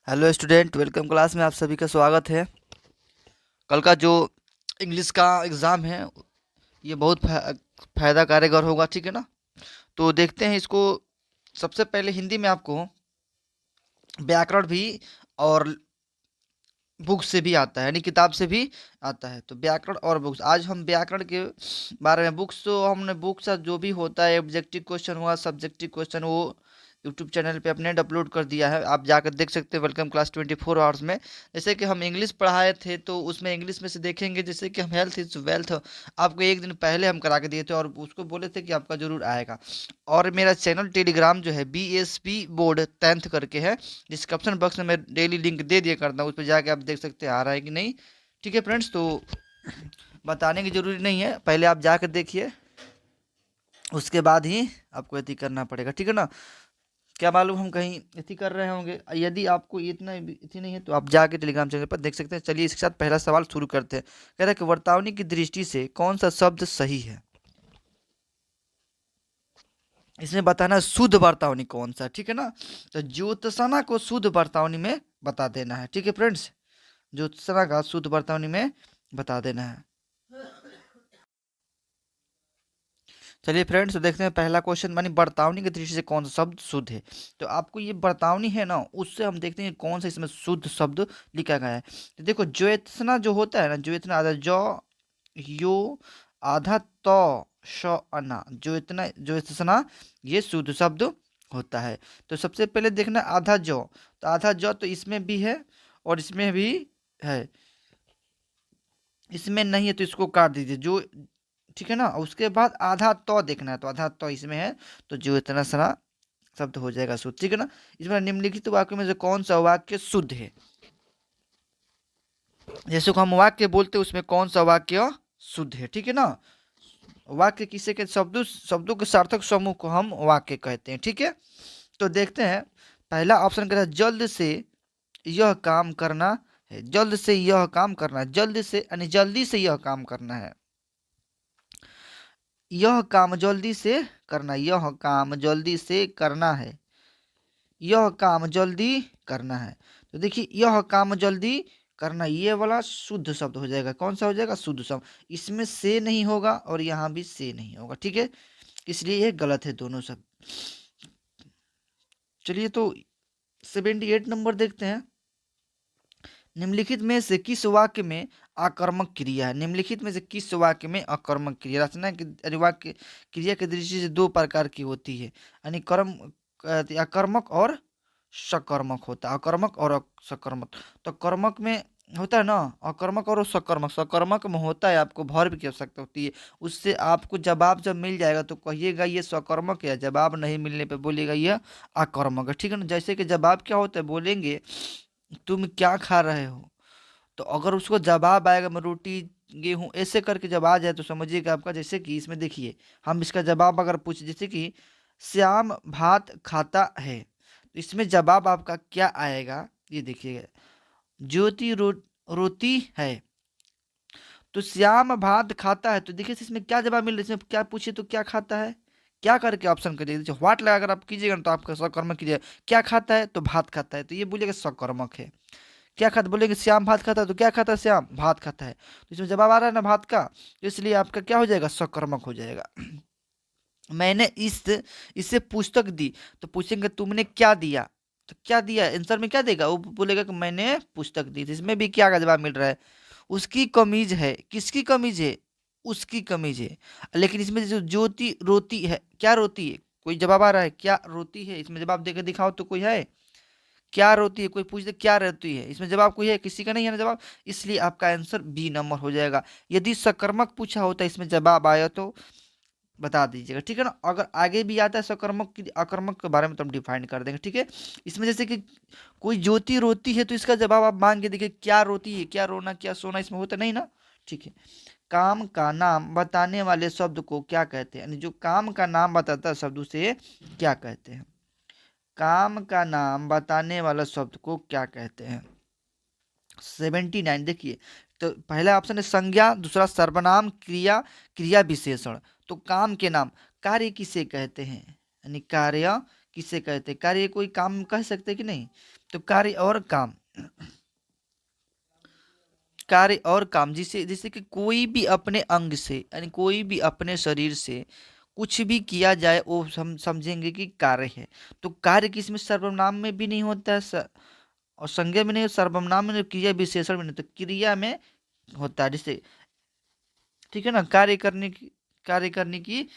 Hello student, welcome class में आप सभी का स्वागत है। कल का जो इंग्लिश का एग्ज़ाम है ये बहुत फायदा कारगर होगा, ठीक है ना। तो देखते हैं इसको। सबसे पहले हिंदी में आपको व्याकरण भी और बुक से भी आता है, यानी किताब से भी आता है। तो व्याकरण और बुक्स, आज हम व्याकरण के बारे में, बुक्स तो हमने बुक्स जो भी होता है, ऑब्जेक्टिव क्वेश्चन हुआ, सब्जेक्टिव क्वेश्चन, वो यूट्यूब चैनल पे अपने अपलोड कर दिया है, आप जाकर देख सकते हैं। वेलकम क्लास 24 आवर्स में। जैसे कि हम इंग्लिश पढ़ाए थे तो उसमें इंग्लिश में से देखेंगे, जैसे कि हम हेल्थ इज वेल्थ आपको एक दिन पहले हम करा के दिए थे और उसको बोले थे कि आपका जरूर आएगा। और मेरा चैनल टेलीग्राम जो है BSP बोर्ड 10th करके है, डिस्क्रिप्शन बॉक्स में मैं डेली लिंक दे दिया करता हूँ, उस पर जाके आप देख सकते हैं आ रहा है कि नहीं। ठीक है फ्रेंड्स, तो बताने की ज़रूरी नहीं है, पहले आप जाकर देखिए, उसके बाद ही आपको यदि करना पड़ेगा, ठीक है ना। क्या मालूम हम कहीं इति कर रहे होंगे। यदि आपको इतना इति नहीं है तो आप जाके टेलीग्राम चैनल पर देख सकते हैं। चलिए इसके साथ पहला सवाल शुरू करते हैं। कह रहा है कि वर्तावनी की दृष्टि से कौन सा शब्द सही है। इसमें बताना है शुद्ध वर्तावनी कौन सा है, ठीक है ना। तो ज्योत्सना को शुद्ध वर्तावनी में बता देना है, ठीक है फ्रेंड्स। ज्योत्सना का शुद्ध वर्तावनी में बता देना है। चलिए फ्रेंड्स, तो देखते हैं पहला क्वेश्चन, मानी वर्तावनी की दृष्टि से कौन सा शब्द शुद्ध है। तो आपको ये वर्तावनी है ना, उससे हम देखते हैं कौन सा इसमें शुद्ध शब्द लिखा गया है। तो देखो, ज्योत्सना जो होता है ना, ज्योत्सना आधा जौ यो आधा तो श अना, ज्योत्सना ये शुद्ध शब्द होता है। तो सबसे पहले देखना आधा जौ, तो आधा जौ तो इसमें भी है और इसमें भी है, इसमें नहीं है तो इसको काट दीजिए जो, ठीक है ना। उसके बाद आधा तो देखना है, तो आधा तो इसमें है, तो जो इतना सारा शब्द हो जाएगा शुद्ध, ठीक है ना। इसमें निम्नलिखित वाक्य में से कौन सा वाक्य शुद्ध है। जैसे को हम वाक्य बोलते हैं उसमें कौन सा वाक्य शुद्ध है, ठीक है ना। वाक्य किसे के शब्दों शब्दों के सार्थक समूह को हम वाक्य कहते हैं, ठीक है। तो देखते हैं, पहला ऑप्शन कहता है जल्द से यह काम करना है, जल्द से यह काम करना है, जल्द से यानी जल्दी से यह काम करना है, यह काम जल्दी से करना, यह काम जल्दी से करना है, यह काम जल्दी करना है। तो देखिए, यह काम जल्दी करना, ये वाला शुद्ध शब्द हो जाएगा। कौन सा हो जाएगा? शुद्ध शब्द। इसमें से नहीं होगा और यहाँ भी से नहीं होगा, ठीक है, इसलिए ये गलत है दोनों शब्द। चलिए, तो 78 नंबर देखते हैं। निम्नलिखित में से किस वाक्य में आकर्मक क्रिया है। निम्नलिखित में से किस वाक्य में आकर्मक क्रिया, रचना की वाक्य क्रिया की दृष्टि से दो प्रकार की होती है, यानी कर्म अकर्मक और सकर्मक होता है, अकर्मक और सकर्मक। तो कर्मक में होता है ना अकर्मक और सकर्मक, सकर्मक में होता है आपको वर्ब की आवश्यकता होती है, उससे आपको जवाब जब मिल जाएगा तो कहिएगा ये सकर्मक है, जवाब नहीं मिलने पे बोलेगा ये आकर्मक है, ठीक है ना। जैसे कि जवाब क्या होता है, बोलेंगे तुम क्या खा रहे हो, तो अगर उसको जवाब आएगा मैं रोटी गेहूं ऐसे करके जब आ जाए तो समझिएगा आपका, जैसे कि इसमें देखिए, हम इसका जवाब अगर पूछे, जैसे कि श्याम भात खाता है, तो इसमें जवाब आपका क्या आएगा, ये देखिएगा, ज्योति रोती है, तो श्याम भात खाता है, तो देखिए इसमें क्या जवाब मिल रहा है, इसमें क्या पूछे तो क्या खाता है, क्या करके ऑप्शन कर दीजिए, व्हाट लगा अगर आप कीजिएगा ना तो आपका सकर्मक कीजिएगा, क्या खाता है तो भात खाता है, तो ये बोलिएगा सकर्मक है। क्या खाता, बोलेंगे श्याम भात खाता है, तो क्या खाता है, श्याम भात खाता है, तो इसमें जवाब आ रहा है ना भात का, तो इसलिए आपका क्या हो जाएगा, सकर्मक हो जाएगा। मैंने इससे पुस्तक दी, तो पूछेंगे तुमने क्या दिया, तो क्या दिया आंसर में क्या देगा, वो बोलेगा कि मैंने पुस्तक दी, तो इसमें भी क्या का जवाब मिल रहा है, उसकी कमीज है, किसकी कमीज है, उसकी कमीज है। लेकिन इसमें जो ज्योति रोती है, क्या रोती है, कोई जवाब आ रहा है, क्या रोती है, इसमें जवाब देकर दिखाओ तो कोई है, क्या रोती है, कोई पूछते क्या रहती है, इसमें जवाब कोई है, किसी का नहीं है ना जवाब, इसलिए आपका आंसर बी नंबर हो जाएगा। यदि सकर्मक पूछा होता इसमें जवाब आया तो बता दीजिएगा, ठीक है ना। अगर आगे भी आता है सकर्मक की अकर्मक के बारे में तो हम डिफाइन कर देंगे, ठीक है। इसमें जैसे कि कोई ज्योति रोती है तो इसका जवाब आप मांग के देखिए, क्या रोती है, क्या रोना क्या सोना, इसमें होता नहीं ना, ठीक है। काम का नाम बताने वाले शब्द को क्या कहते हैं, यानी जो काम का नाम बताता है शब्द उसे क्या कहते हैं, काम का नाम बताने वाला शब्द को क्या कहते हैं। 79 देखिए, तो पहला ऑप्शन है संज्ञा, दूसरा सर्वनाम, क्रिया, क्रिया विशेषण। तो काम के नाम, कार्य किसे कहते हैं, यानी कार्य किसे कहते हैं, कार्य कोई काम कह सकते हैं कि नहीं, तो कार्य और काम, कार्य और काम, जिसे जैसे कि कोई भी अपने अंग से यानी कोई भी अपने शरीर से कुछ भी किया जाए वो हम समझेंगे कि कार्य है। तो कार्य किसमें सर्वनाम में भी नहीं होता है, और संज्ञा में नहीं, सर्वनाम में नहीं, क्रिया विशेषण में नहीं, तो क्रिया में होता है। जैसे ठीक है ना, कार्य करने की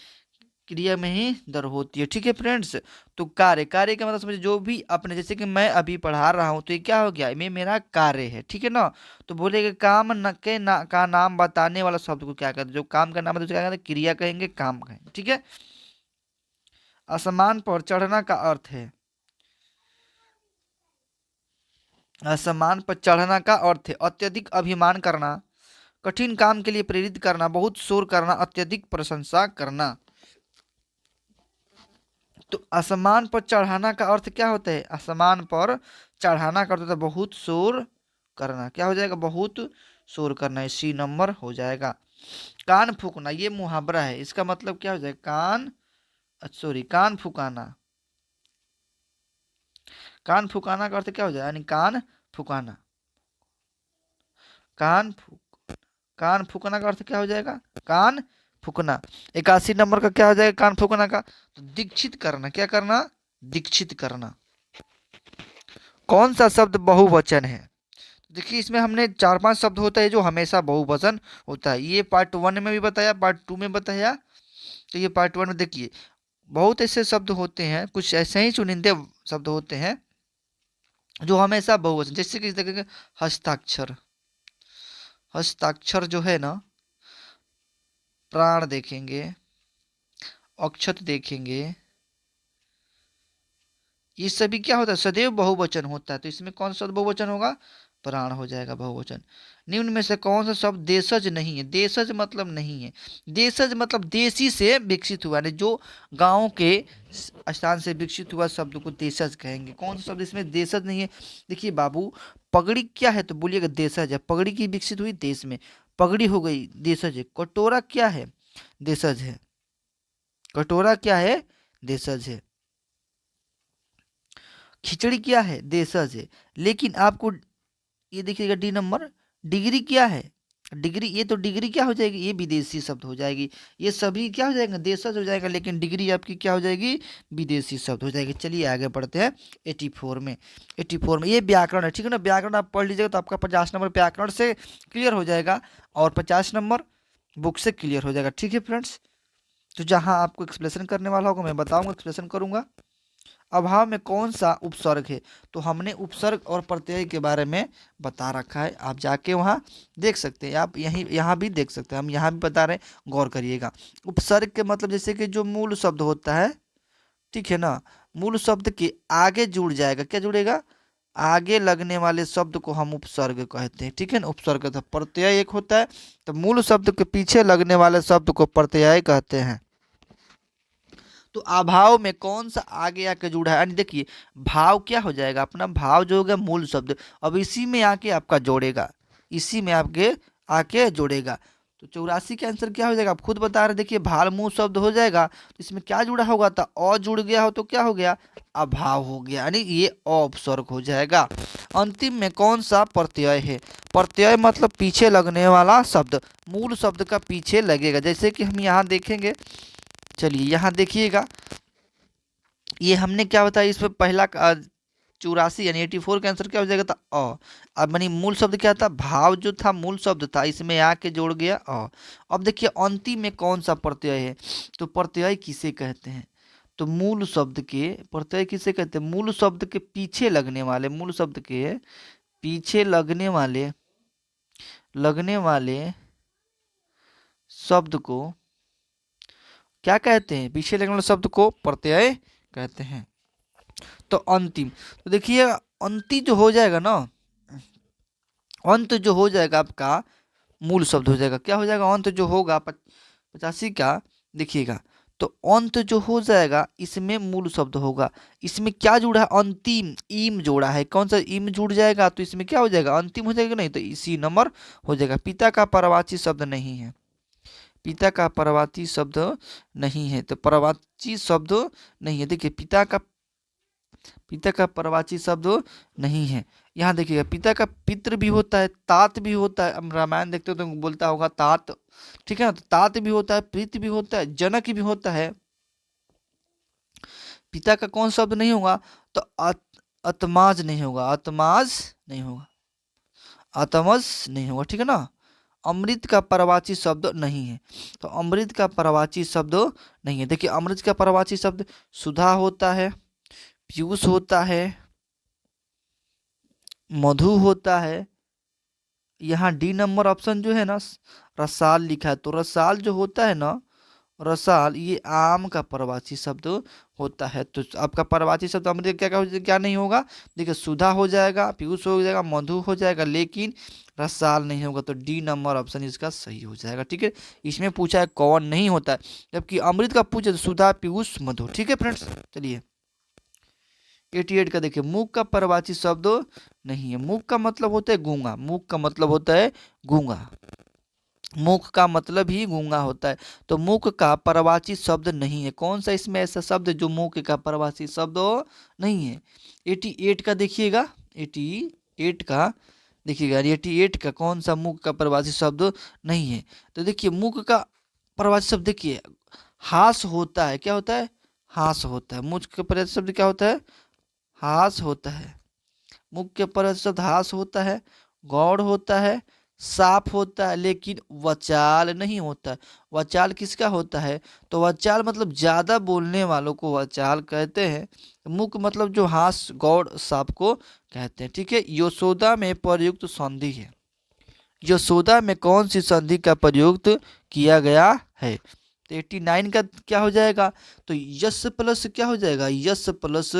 क्रिया में ही दर होती है। ठीक है फ्रेंड्स। तो कार्य, कार्य का मतलब समझे जो भी अपने, जैसे कि मैं अभी पढ़ा रहा हूँ तो ये क्या हो गया, ये मेरा कार्य है। ठीक है ना। तो बोलेगा काम न के ना का नाम बताने वाला शब्द को क्या कहते हैं, जो काम का नाम है तो उसे क्या कहते हैं, क्रिया कहेंगे, काम कहेंगे। ठीक है। असमान पर चढ़ना का अर्थ है, असमान पर चढ़ना का अर्थ है अत्यधिक अभिमान करना, कठिन काम के लिए प्रेरित करना, बहुत शोर करना, अत्यधिक प्रशंसा करना। तो आसमान पर चढ़ाना का अर्थ क्या होता है, आसमान पर चढ़ाना का अर्थ होता है बहुत शोर करना। क्या हो जाएगा, बहुत शोर करना, इसी नंबर हो जाएगा। कान फूकना, ये मुहावरा है, इसका मतलब क्या हो जाएगा, कान, सॉरी, कान फुकाना। कान फुकाना का अर्थ क्या हो जाएगा, यानी कान फुकाना, कान फूक, कान फूकना का अर्थ क्या हो जाएगा, कान फूकना। 81 नंबर का क्या हो जाएगा, कान फूकना का, तो दीक्षित करना। क्या करना, दीक्षित करना। कौन सा शब्द बहुवचन है, देखिए इसमें हमने 4-5 शब्द होता है जो हमेशा बहुवचन होता है। ये पार्ट 1 में भी बताया, पार्ट 2 में बताया। तो ये पार्ट 1 में देखिए बहुत ऐसे शब्द होते हैं, कुछ ऐसे ही चुनिंदे शब्द होते हैं जो हमेशा बहुवचन, जैसे कि देखेंगे हस्ताक्षर, हस्ताक्षर जो है ना, प्राण देखेंगे, अक्षत देखेंगे, ये सभी क्या होता है, सदैव बहुवचन होता है। तो इसमें कौन सा बहुवचन होगा, प्राण हो जाएगा बहुवचन। निम्न में से कौन सा शब्द देशज नहीं है, देशज मतलब नहीं है, देशज मतलब देशी से विकसित हुआ, नहीं जो गांव के स्थान से विकसित हुआ शब्द को देशज कहेंगे। कौन सा शब्द इसमें देशज नहीं है, देखिए बाबू, पगड़ी क्या है तो बोलिएगा देशज है, पगड़ी की विकसित हुई देश में, पगड़ी हो गई देशज है। कटोरा क्या है, देशज है, कटोरा क्या है, देशज है। खिचड़ी क्या है, देशज है। लेकिन आपको ये देखिएगा डी नंबर, डिग्री क्या है, डिग्री, ये तो डिग्री क्या हो जाएगी, ये विदेशी शब्द हो जाएगी। ये सभी क्या हो जाएगा, देशज हो जाएगा, लेकिन डिग्री आपकी क्या हो जाएगी, विदेशी शब्द हो जाएगी। चलिए आगे बढ़ते हैं 84 में। 84 में ये व्याकरण है। ठीक है ना, व्याकरण आप पढ़ लीजिएगा तो आपका 50 नंबर व्याकरण से क्लियर हो जाएगा, और 50 नंबर बुक से क्लियर हो जाएगा। ठीक है फ्रेंड्स। तो जहाँ आपको एक्सप्लेशन करने वाला होगा मैं बताऊंगा, एक्सप्लेशन करूंगा। अभाव में कौन सा उपसर्ग है, तो हमने उपसर्ग और प्रत्यय के बारे में बता रखा है, आप जाके वहाँ देख सकते हैं, आप यहीं यहाँ भी देख सकते हैं, हम यहाँ भी बता रहे हैं, गौर करिएगा। उपसर्ग के मतलब जैसे कि जो मूल शब्द होता है, ठीक है ना, मूल शब्द के आगे जुड़ जाएगा, क्या जुड़ेगा, आगे लगने वाले शब्द को हम उपसर्ग कहते हैं। ठीक है ना, उपसर्ग तो प्रत्यय एक होता है, तो मूल शब्द के पीछे लगने वाले शब्द को प्रत्यय कहते हैं। तो अभाव में कौन सा आगे आके जुड़ा है, यानी देखिए भाव क्या हो जाएगा, अपना भाव जो होगा मूल शब्द, अब इसी में आके आपका जोड़ेगा, इसी में आपके आके जोड़ेगा। तो 84 का आंसर क्या हो जाएगा, आप खुद बता रहे, देखिए भाल मूल शब्द हो जाएगा, तो इसमें क्या जुड़ा होगा, तो अ जुड़ गया हो तो क्या हो गया, अभाव हो गया, यानी ये अपसर्ग हो जाएगा। अंतिम में कौन सा प्रत्यय है, प्रत्यय मतलब पीछे लगने वाला शब्द, मूल शब्द का पीछे लगेगा। जैसे कि हम यहाँ देखेंगे, चलिए यहाँ देखिएगा, ये हमने क्या बताया, इसमें पहला 84 यानी 84 का आंसर क्या हो जाएगा था, अ। अब मानी मूल शब्द क्या था, भाव जो था मूल शब्द था, इसमें आके जोड़ गया अ। अब देखिए अंतिम में कौन सा प्रत्यय है, तो प्रत्यय किसे कहते हैं, तो मूल शब्द के प्रत्यय किसे कहते हैं, मूल शब्द के पीछे लगने वाले, मूल शब्द के पीछे लगने वाले शब्द को क्या कहते हैं, पीछे लगने वाले शब्द को प्रत्यय कहते हैं। तो अंतिम, तो देखिए अंति जो हो जाएगा ना, अंत जो हो जाएगा आपका मूल शब्द हो जाएगा। क्या हो जाएगा, अंत जो होगा 85 का, देखिएगा, तो अंत जो हो जाएगा इसमें मूल शब्द होगा। इसमें क्या जुड़ा है, अंतिम, ईम जोड़ा है, कौन सा ईम जुड़ जाएगा, तो इसमें क्या हो जाएगा, अंतिम हो जाएगा, नहीं तो इसी नंबर हो जाएगा। पिता का परवाची शब्द नहीं है, पिता का परवाची शब्द नहीं है, तो परवाची शब्द नहीं है। देखिए पिता का पिता का परवाची शब्द नहीं है। यहाँ देखिएगा पिता का पितृ भी होता है, तात भी होता है। हम रामायण देखते हो तो बोलता होगा तात, ठीक है ना। तो तात भी होता है, प्रीत भी होता है, जनक भी होता है। पिता का कौन शब्द नहीं होगा? तो अतमाज नहीं होगा, अतमाज नहीं होगा, अतमज नहीं होगा, ठीक है ना। अमृत का परवाची शब्द नहीं है, तो अमृत का परवाची शब्द नहीं है। देखिए अमृत का परवाची शब्द सुधा होता है, पीयूष होता है, मधु होता है। यहाँ डी नंबर ऑप्शन जो है ना, रसाल लिखा है, तो रसाल जो होता है ना, रसाल ये आम का परवाची शब्द होता है। तो आपका परवाची शब्द अमृत क्या नहीं होगा? देखिए सुधा हो जाएगा, पीयूष हो जाएगा, मधु हो जाएगा, लेकिन रसाल नहीं होगा। तो डी नंबर ऑप्शन इसका सही हो जाएगा, ठीक है। इसमें पूछा है कौन नहीं होता है, जबकि अमृत का पूछे तो सुधा, पीयूष, मधु, ठीक है फ्रेंड्स। चलिए 88 का देखिए, मूक का परवाची शब्द नहीं है। मूक का मतलब होता है गूंगा, मूक का मतलब होता है गूंगा, मूक का मतलब ही गूंगा होता है। तो मूक का परवाची शब्द नहीं है। कौन सा इसमें ऐसा शब्द है जो मूक का परवाची शब्द नहीं है? 88 का देखिएगा, 88 का देखिएगा, 88 का कौन सा मूक का परवाची शब्द नहीं है? तो देखिए मूक का परवाची शब्द देखिए हास होता है। क्या होता है? हास होता है। मूक का परवाची शब्द क्या होता है? हास होता है। मुख्य परिषद हास होता है, गौड़ होता है, साफ होता है, लेकिन वचाल नहीं होता है। वचाल किसका होता है? तो वचाल मतलब ज्यादा बोलने वालों को वचाल कहते हैं। मुख मतलब जो हास, गौड़, साफ को कहते हैं, ठीक है। यशोदा में प्रयुक्त संधि है। यशोदा में कौन सी संधि का प्रयुक्त किया गया है? तो 89 का क्या हो जाएगा? तो यस प्लस क्या हो जाएगा? Yes plus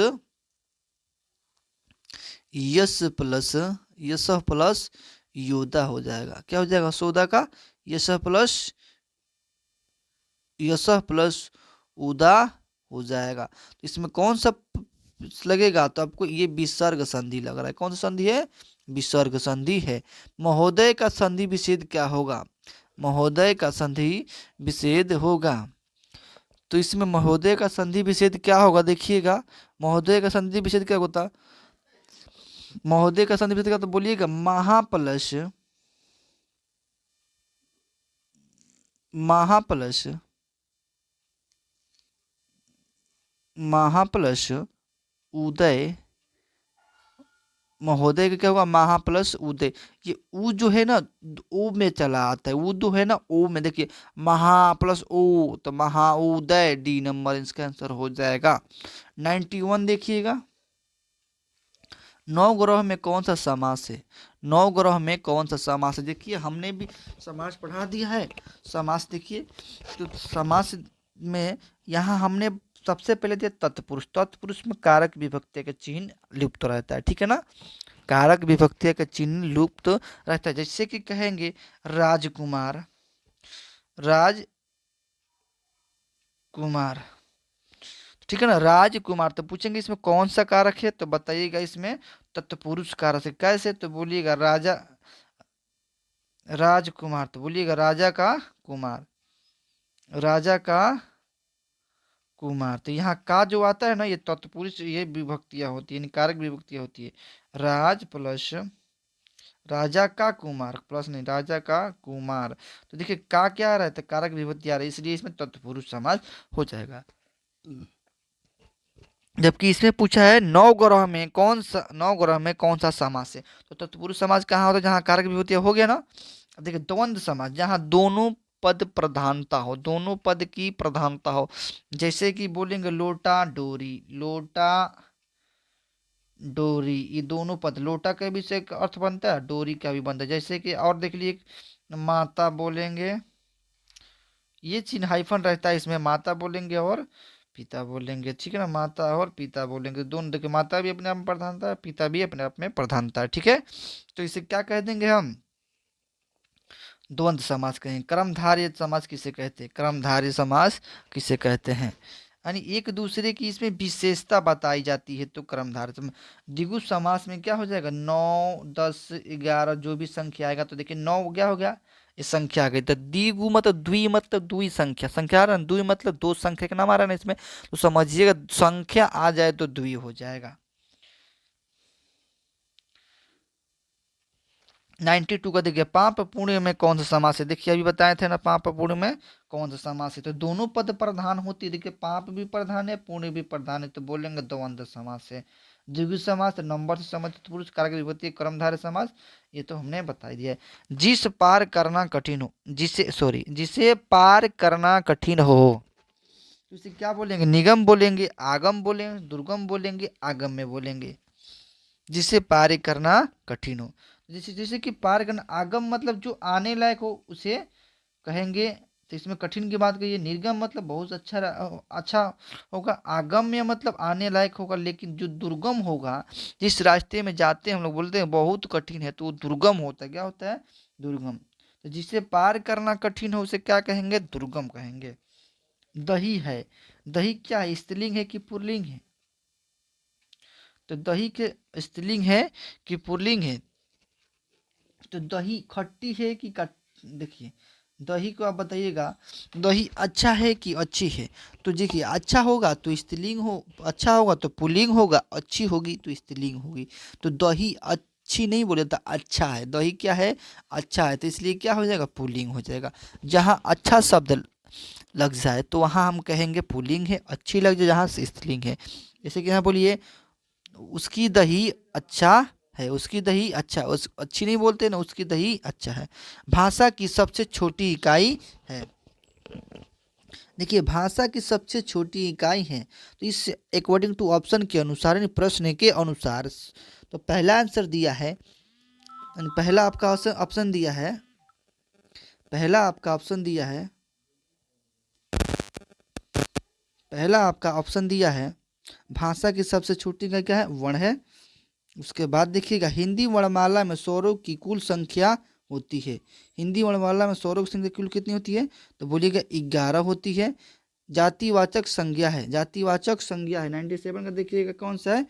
yes plus yes plus Yoda हो जाएगा। क्या हो जाएगा? सौदा का यस प्लस उदा हो जाएगा। तो इसमें कौन सा लगेगा? तो आपको ये विसर्ग संधि लग रहा है। कौन सा संधि है? विसर्ग संधि है। महोदय का संधि विच्छेद क्या होगा? महोदय का संधि विच्छेद होगा। तो इसमें महोदय का संधि विच्छेद क्या होगा? देखिएगा महोदय का संधि विच्छेद क्या होता? महोदय का संधि विच्छेद का तो बोलिएगा महाप्लस महाप्लस महाप्लस उदय। महोदय का क्या होगा? महा प्लस उदय। ये ऊ जो है ना ओ में चला आता है, ऊ जो है ना ओ में। देखिए महा प्लस ओ, तो महा उदय, डी नंबर इसका आंसर हो जाएगा। 91 देखिएगा, नौ ग्रह में कौन सा समास है? नौ ग्रह में कौन सा समास है? देखिए हमने भी समास पढ़ा दिया है। समास देखिए, तो समास में यहाँ हमने सबसे पहले दिया तत्पुरुष। तत्पुरुष में कारक विभक्ति का चिन्ह लुप्त रहता है, ठीक है ना। कारक विभक्ति का चिन्ह लुप्त रहता है। जैसे कि कहेंगे राजकुमार, राजकुमार, ठीक है ना, राजकुमार। तो पूछेंगे इसमें कौन सा कारक है? तो बताइएगा इसमें तत्पुरुष कारक है। कैसे? तो बोलिएगा राजा, राजकुमार, तो बोलिएगा राजा का कुमार, राजा का कुमार। तो यहाँ का जो आता है ना ये तत्पुरुष, ये विभक्तियां होती है, कारक विभक्तियां होती है। राज प्लस राजा का कुमार, प्लस नहीं, राजा का कुमार। तो देखिए का क्या आ रहा है? तो कारक विभक्ति आ रही है, इसलिए इसमें तत्पुरुष समास हो जाएगा। जबकि इसमें पूछा है नौ ग्रह में कौन सा समास है? तो तत्पुरुष समास कहाँ होता है? जहाँ कारक विभूति हो गया ना। अब देखिए द्वंद्व समास, जहाँ दोनों पद प्रधानता हो, दोनों पद की प्रधानता हो। जैसे कि बोलेंगे लोटा डोरी, लोटा डोरी, ये दोनों पद, लोटा का भी से एक अर्थ बनता है, डोरी का भी बनता है। जैसे कि और देख लीजिए, माता बोलेंगे, ये चिन्ह हाइफन रहता है इसमें, माता बोलेंगे और पिता बोलेंगे, ठीक है ना। माता और पिता बोलेंगे, दोनों देखिए, माता भी अपने आप में प्रधानता है, पिता भी अपने आप में प्रधानता है, ठीक है। तो इसे क्या कह देंगे हम? द्वंद्व समास कहेंगे। कर्मधारय समास किसे कहते हैं? कर्मधारय समास किसे कहते हैं? यानी एक दूसरे की इसमें विशेषता बताई जाती है, तो कर्मधारय समास। द्विगु समास में क्या हो जाएगा? 9, 10, 11 जो भी संख्या आएगा, तो देखिए 9 क्या हो गया? ये संख्या आ गई। तो द्विगु मतलब द्वि मतलब दुई संख्या, संख्या आ रहा है, दुई मतलब दो संख्या का नाम आ रहा है ना इसमें, तो समझिएगा संख्या आ जाए तो द्वि हो जाएगा। 92 का देखिए, पाप पुण्य में कौन सा समास है, देखिए अभी बताए थे ना पाप पुण्य में कौन सा समास है, तो दोनों पद प्रधान होती है। देखिए पाप भी प्रधान है, पुण्य भी प्रधान है, तो बोलेंगे द्वंद्व समास है। द्विगु समास नंबर से संबंधित पुरुष कारक विभूति कर्मधारय समास, ये तो हमने बता दिया है। जिस पार करना कठिन हो, जिसे पार करना कठिन हो, तो इसे क्या बोलेंगे, निगम बोलेंगे, आगम बोलेंगे, दुर्गम बोलेंगे, आगम में बोलेंगे। जिसे पार करना कठिन हो, जैसे जैसे कि पार करना, आगम मतलब जो आने लायक हो उसे कहेंगे। तो इसमें कठिन की बात करिए, निर्गम मतलब बहुत अच्छा होगा, आगम्य मतलब आने लायक होगा, लेकिन जो दुर्गम होगा, जिस रास्ते में जाते हैं हम लोग बोलते हैं बहुत कठिन है, तो वो दुर्गम होता है। क्या होता है, दुर्गम। तो जिसे पार करना कठिन हो उसे क्या कहेंगे, दुर्गम कहेंगे। दही है, दही क्या है, स्त्रीलिंग है कि पुल्लिंग है, तो दही के स्त्रीलिंग है कि पुल्लिंग है, तो दही खट्टी है कि कट, देखिए दही को आप बताइएगा, दही अच्छा है कि अच्छी है, तो देखिए अच्छा होगा तो स्त्रीलिंग हो, अच्छा होगा तो पुल्लिंग होगा, अच्छी होगी तो स्त्रीलिंग होगी। तो दही अच्छी नहीं बोले तो अच्छा है, दही क्या है, अच्छा है, तो इसलिए क्या हो जाएगा, पुल्लिंग हो जाएगा। जहाँ अच्छा शब्द लग जाए तो वहाँ हम कहेंगे पुल्लिंग है, अच्छी लग जाए जहाँ से स्त्रीलिंग है। जैसे कि यहाँ बोलिए उसकी दही अच्छा है, उसकी दही अच्छा, उस अच्छी नहीं बोलते ना, उसकी दही अच्छा है। भाषा की सबसे छोटी इकाई है, देखिए भाषा की सबसे छोटी इकाई है, तो इस अकॉर्डिंग टू ऑप्शन के अनुसार, यानी प्रश्न के अनुसार, तो पहला आंसर दिया है, यानी पहला आपका ऑप्शन दिया है, पहला आपका ऑप्शन दिया है, पहला आपका ऑप्शन दिया है भाषा की सबसे छोटी इकाई क्या है, वर्ण है। उसके बाद देखिएगा हिंदी वर्णमाला में स्वरों की कुल संख्या होती है, हिंदी वर्णमाला में स्वरों की संख्या कुल कितनी होती है, तो बोलिएगा 11 होती है। जातिवाचक संज्ञा है, जातिवाचक संज्ञा है 97 का, देखिएगा कौन सा है,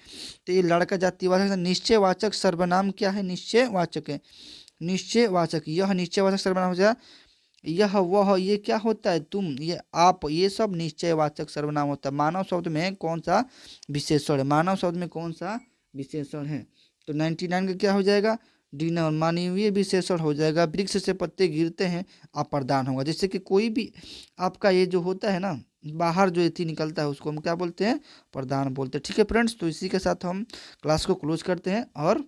तो ये लड़का जातिवाचक। निश्चयवाचक सर्वनाम क्या है, निश्चयवाचक है, निश्चयवाचक, यह निश्चयवाचक सर्वनाम हो जाए, यह वह ये क्या होता है, तुम ये आप, ये सब निश्चयवाचक सर्वनाम होता है। मानव शब्द में कौन सा विशेषण है, मानव शब्द में कौन सा विशेषण है, तो 99 का क्या हो जाएगा, डी नंबर मानवीय विशेषण हो जाएगा। वृक्ष से पत्ते गिरते हैं अप्रदान होगा, जैसे कि कोई भी आपका ये जो होता है ना, बाहर जो एथी निकलता है उसको हम क्या बोलते हैं, प्रदान बोलते हैं। ठीक है फ्रेंड्स, तो इसी के साथ हम क्लास को क्लोज करते हैं और